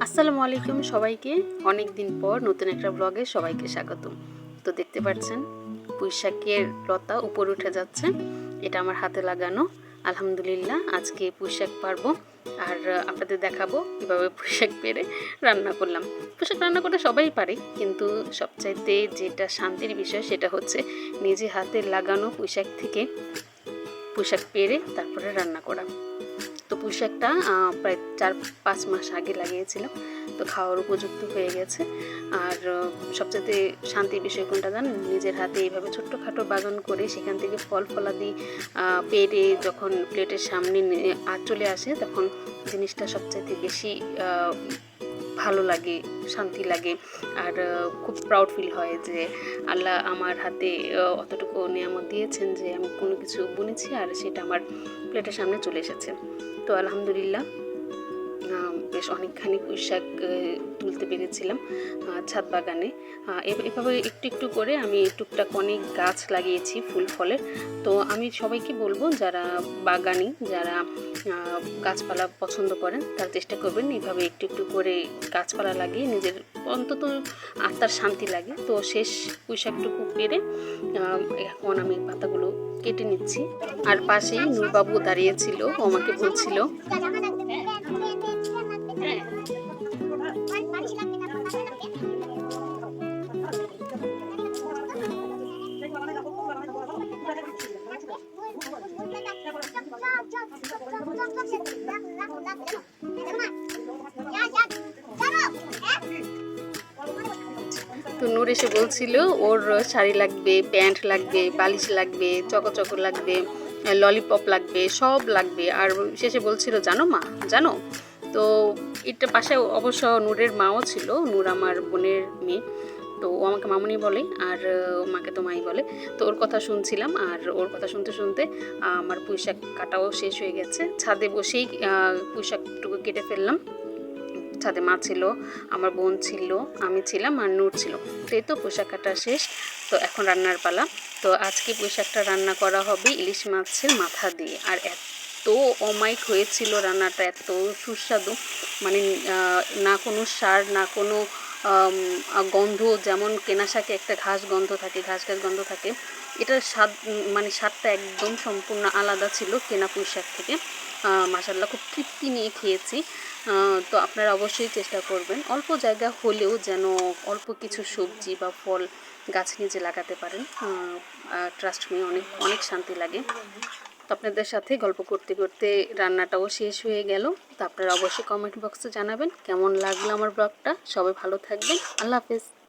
আসসালামু আলাইকুম সবাইকে। অনেক দিন পর নতুন একটা ব্লগে সবাইকে স্বাগত। তো দেখতে পাচ্ছেন পুঁইশাকের লতা উপরে উঠে যাচ্ছে। এটা আমার হাতে লাগানো। আলহামদুলিল্লাহ আজকে পুঁইশাক পারবো আর আপনাদের দেখাবো কীভাবে পুঁইশাক পেরে রান্না করলাম। পুঁইশাক রান্না করতে সবাই পারে, কিন্তু সবচাইতে যেটা শান্তির বিষয় সেটা হচ্ছে নিজে হাতে লাগানো পুঁইশাক থেকে পুঁইশাক পেরে তারপরে রান্না করা। তো পুঁইশাকটা প্রায় 4-5 মাস আগে লাগিয়েছিলাম, তো খাওয়ার উপযুক্ত হয়ে গেছে। আর সবচেয়ে শান্তির বিষয় কোনটা জানেন? নিজের হাতে এইভাবে ছোট্টখাটো বাগান করে সেখান থেকে ফল ফলাদি পেড়ে যখন প্লেটের সামনে চলে আসে, তখন জিনিসটা সবচাইতে বেশি ভালো লাগে, শান্তি লাগে। আর খুব প্রাউড ফিল হয় যে আল্লাহ আমার হাতে অতটুকু নিয়ামত দিয়েছেন যে আমি কোনো কিছু বুনেছি আর সেটা আমার প্লেটের সামনে চলে এসেছে। তো আলহামদুলিল্লাহ বেশ অনেকখানি পুঁইশাক তুলতে পেরেছিলাম ছাদ বাগানে। এভাবে একটু একটু করে আমি টুকটাক অনেক গাছ লাগিয়েছি ফুল ফলের। তো আমি সবাইকে বলবো, যারা বাগানি, যারা গাছপালা পছন্দ করেন, তারা চেষ্টা করবেন এইভাবে একটু একটু করে গাছপালা লাগিয়ে নিজের অন্তত আত্মার শান্তি লাগে। তো শেষ পুঁইশাকটুকু পেরে এখন আমি পাতাগুলো কেটে নিচ্ছি। আর পাশেই নূরবাবু দাঁড়িয়েছিল, ও আমাকে বলছিল তো নূর এসে বলছিল ওর শাড়ি লাগবে, প্যান্ট লাগবে, বালিশ লাগবে, চকো লাগবে, ললিপপ লাগবে, সব লাগবে। আর শেষে বলছিল জানো মা, জানো তো এটা পাশে অবশ্য নূরের মাও ছিল। নূর আমার বোনের মেয়ে, তো ও আমাকে মামুনি বলে আর মাকে তো মাই বলে। তো ওর কথা শুনছিলাম, আর ওর কথা শুনতে শুনতে আমার পুঁইশাক কাটাও শেষ হয়ে গেছে। ছাদে বসেই পুঁইশাকটুকু কেটে ফেললাম। ছাদে মা ছিল, আমার বোন ছিল, আমি ছিলাম আর নূর ছিল। তো এই তো পুঁইশাক কাটা শেষ। তো এখন রান্নার পালা। তো আজকে পুঁইশাকটা রান্না করা হবে ইলিশ মাছের মাথা দিয়ে। আর এত অমায়িক হয়েছিল রান্নাটা, এত সুস্বাদু, মানে না কোনো সার, না কোনো গন্ধ। যেমন কেনা শাকে একটা ঘাস গন্ধ থাকে, ঘাস গন্ধ থাকে, এটার স্বাদ মানে স্বাদটা একদম সম্পূর্ণ আলাদা ছিল কেনা পুঁইশাক থেকে। মাশাআল্লাহ খুব তৃপ্তি নিয়ে খেয়েছি। তো আপনারা অবশ্যই চেষ্টা করবেন অল্প জায়গা হলেও যেন অল্প কিছু সবজি বা ফল গাছ নিজে লাগাতে পারেন। ট্রাস্ট মি, অনেক অনেক শান্তি লাগে। তো আপনাদের সাথে গল্প করতে করতে রান্নাটাও শেষ হয়ে গেল। তো আপনারা অবশ্যই কমেন্ট বক্সে জানাবেন কেমন লাগলো আমার ব্লগটা। সবাই ভালো থাকবেন। আল্লাহ হাফেজ।